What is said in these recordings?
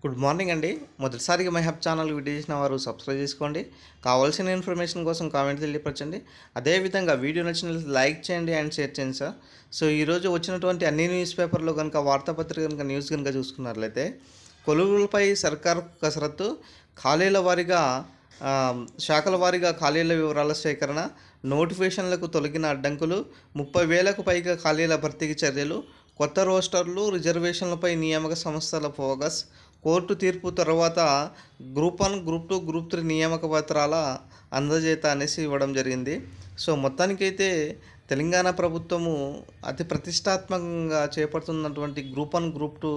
Good morning అండి. మొదటిసారిగా my hub channel video చేసిన వారు సబ్స్క్రైబ్ చేసుకోండి. కావాల్సిన ఇన్ఫర్మేషన్ కోసం కామెంట్ తెలియపరచండి. అదేవిధంగా వీడియో నచ్చినట్లయితే లైక్ చేయండి అండ్ షేర్ చేయండి సార్. సో ఈరోజు వచ్చినటువంటి అన్ని న్యూస్ పేపర్లో కనుక వార్తాపత్రిక కనుక న్యూస్ కనుక చూసుకున్నట్లయితే కొలువులపై సర్కారు కసరత్తు, ఖాళీల వారీగా శాఖల వారీగా ఖాళీల వివరాల సేకరణ, నోటిఫికేషన్లకు తొలగిన అడ్డంకులు, 30,000కు పైగా ఖాళీల భర్తీకి చర్యలు, కొత్త రోస్టర్లు, రిజర్వేషన్లపై నియామక సంస్థల ఫోకస్, కోర్టు తీర్పు తర్వాత గ్రూప్ 1, గ్రూప్ 2, గ్రూప్ 3 నియామక పత్రాల అందజేత అనేసి ఇవ్వడం జరిగింది. సో మొత్తానికైతే తెలంగాణ ప్రభుత్వము అతి ప్రతిష్టాత్మకంగా చేపడుతున్నటువంటి గ్రూప్ 1, గ్రూప్ 2,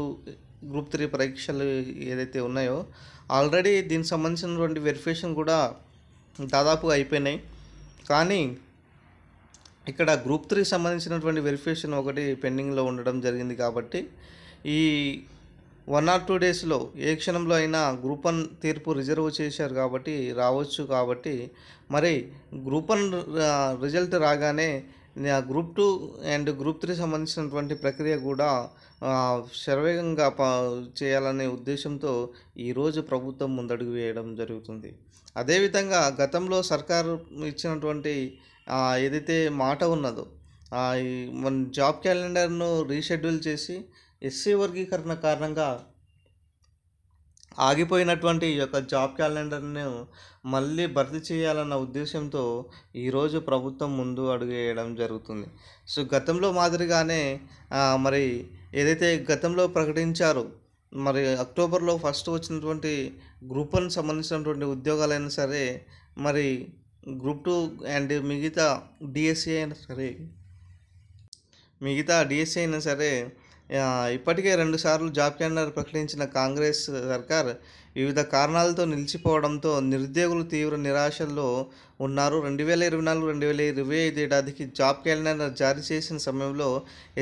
గ్రూప్ 3 పరీక్షలు ఏదైతే ఉన్నాయో ఆల్రెడీ దీనికి సంబంధించినటువంటి వెరిఫికేషన్ కూడా దాదాపుగా అయిపోయినాయి. కానీ ఇక్కడ గ్రూప్ 3 సంబంధించినటువంటి వెరిఫికేషన్ ఒకటి పెండింగ్లో ఉండడం జరిగింది. కాబట్టి ఈ 1 or 2 డేస్లో ఏ క్షణంలో అయినా గ్రూప్ 1 తీర్పు రిజర్వ్ చేశారు కాబట్టి రావచ్చు. కాబట్టి మరి గ్రూప్ 1 రిజల్ట్ రాగానే గ్రూప్ 2 అండ్ గ్రూప్ 3 సంబంధించినటువంటి ప్రక్రియ కూడా శరవేగంగా చేయాలనే ఉద్దేశంతో ఈరోజు ప్రభుత్వం ముందడుగు వేయడం జరుగుతుంది. అదేవిధంగా గతంలో సర్కారు ఇచ్చినటువంటి ఏదైతే మాట ఉన్నదో మన జాబ్ క్యాలెండర్ను రీషెడ్యూల్ చేసి ఎస్సీ వర్గీకరణ కారణంగా ఆగిపోయినటువంటి ఈ యొక్క జాబ్ క్యాలెండర్ను మళ్ళీ భర్తీ చేయాలన్న ఉద్దేశంతో ఈరోజు ప్రభుత్వం ముందు అడుగు వేయడం జరుగుతుంది. సో గతంలో మాదిరిగానే మరి ఏదైతే గతంలో ప్రకటించారో మరి అక్టోబర్లో ఫస్ట్ వచ్చినటువంటి గ్రూప్ 1 సంబంధించినటువంటి ఉద్యోగాలైనా సరే, మరి గ్రూప్ 2 అండ్ మిగతా డిఎస్సి అయినా సరే ఇప్పటికే 2 సార్లు జాబ్ క్యాలెండర్ ప్రకటించిన కాంగ్రెస్ సర్కార్ వివిధ కారణాలతో నిలిచిపోవడంతో నిరుద్యోగులు తీవ్ర నిరాశల్లో ఉన్నారు. 2024-2025 ఏడాదికి జాబ్ క్యాలెండర్ జారీ చేసిన సమయంలో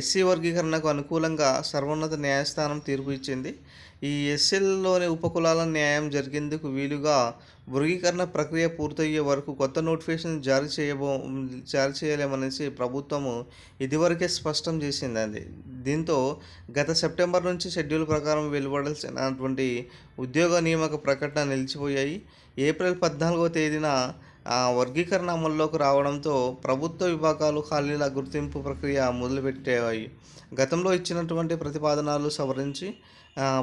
ఎస్సీ వర్గీకరణకు అనుకూలంగా సర్వోన్నత న్యాయస్థానం తీర్పు ఇచ్చింది. ఈ ఎస్సీలలోని ఉపకులాల న్యాయం జరిగేందుకు వీలుగా వర్గీకరణ ప్రక్రియ పూర్తయ్యే వరకు కొత్త నోటిఫికేషన్ జారీ చేయలేమనేసి ప్రభుత్వము ఇదివరకే స్పష్టం చేసిందండి. దీంతో గత సెప్టెంబర్ నుంచి షెడ్యూల్ ప్రకారం వెలువడాల్సినటువంటి ఉద్యోగ నియామక ప్రకటన నిలిచిపోయాయి. ఏప్రిల్ 14వ తేదీన వర్గీకరణ అమల్లోకి రావడంతో ప్రభుత్వ విభాగాలు ఖాళీల గుర్తింపు ప్రక్రియ మొదలుపెట్టాయి. గతంలో ఇచ్చినటువంటి ప్రతిపాదనలు సవరించి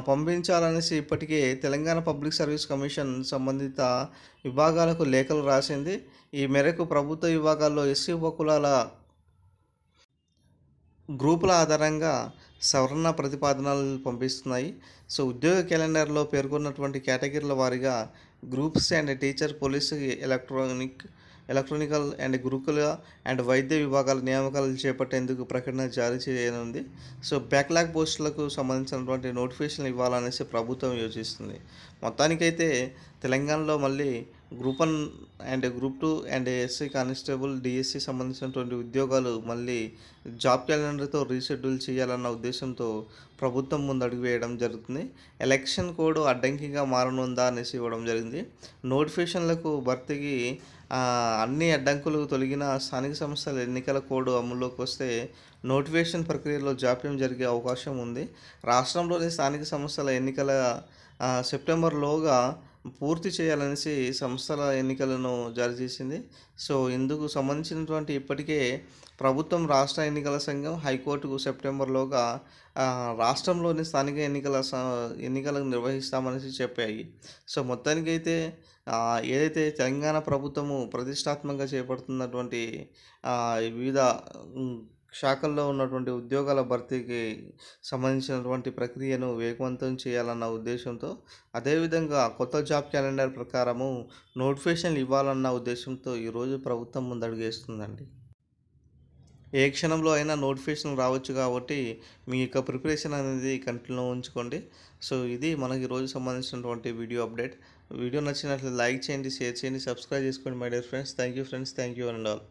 పంపించాలనేసి ఇప్పటికే తెలంగాణ పబ్లిక్ సర్వీస్ కమిషన్ సంబంధిత విభాగాలకు లేఖలు రాసింది. ఈ మేరకు ప్రభుత్వ విభాగాల్లో ఎస్సీ ఉపకులాల గ్రూపుల ఆధారంగా సవరణ ప్రతిపాదనలు పంపిస్తున్నాయి. సో ఉద్యోగ క్యాలెండర్లో పేర్కొన్నటువంటి కేటగిరీల వారీగా groups and teacher, police, electronical and గురుకుల అండ్ వైద్య విభాగాల నియామకాలు చేపట్టేందుకు ప్రకటన జారీ చేయనుంది. సో బ్యాక్లాగ్ పోస్టులకు సంబంధించినటువంటి నోటిఫికేషన్ ఇవ్వాలనేసి ప్రభుత్వం యోచిస్తుంది. మొత్తానికైతే తెలంగాణలో మళ్ళీ group 1 and group 2 and SC constable, DSC సంబంధించినటువంటి ఉద్యోగాలు మళ్ళీ జాబ్ క్యాలెండర్తో రీషెడ్యూల్ చేయాలన్న ఉద్దేశంతో ప్రభుత్వం ముందు అడుగు వేయడం జరుగుతుంది. ఎలక్షన్ కోడ్ అడ్డంకిగా మారనుందా అనేసి ఇవ్వడం జరిగింది. నోటిఫికేషన్లకు భర్తీకి అన్ని అడ్డంకులు తొలగిన స్థానిక సంస్థల ఎన్నికల కోడ్ అమల్లోకి వస్తే నోటిఫికేషన్ ప్రక్రియలో జాప్యం జరిగే అవకాశం ఉంది. రాష్ట్రంలోని స్థానిక సంస్థల ఎన్నికల సెప్టెంబర్లోగా పూర్తి చేయాలనేసి సంస్థల ఎన్నికలను జారీ చేసింది. సో ఇందుకు సంబంధించినటువంటి ఇప్పటికే ప్రభుత్వం, రాష్ట్ర ఎన్నికల సంఘం, హైకోర్టుకు సెప్టెంబర్లోగా రాష్ట్రంలోని స్థానిక ఎన్నికలను నిర్వహిస్తామనేసి చెప్పాయి. సో మొత్తానికైతే ఏదైతే తెలంగాణ ప్రభుత్వము ప్రతిష్టాత్మకంగా చేపడుతున్నటువంటి వివిధ శాఖల్లో ఉన్నటువంటి ఉద్యోగాల భర్తీకి సంబంధించినటువంటి ప్రక్రియను వేగవంతం చేయాలన్న ఉద్దేశంతో, అదేవిధంగా కొత్త జాబ్ క్యాలెండర్ ప్రకారము నోటిఫికేషన్లు ఇవ్వాలన్న ఉద్దేశంతో ఈరోజు ప్రభుత్వం ముందడుగేస్తుందండి. ఏ క్షణంలో అయినా నోటిఫికేషన్ రావచ్చు కాబట్టి మీ యొక్క ప్రిపరేషన్ అనేది కంటిన్యూలో ఉంచుకోండి. సో ఇది మనకి ఈరోజు సంబంధించినటువంటి వీడియో అప్డేట్. వీడియో నచ్చినట్లయితే లైక్ చేయండి, షేర్ చేయండి, సబ్స్క్రైబ్ చేసుకోండి my dear friends. Thank you friends, thank you and all.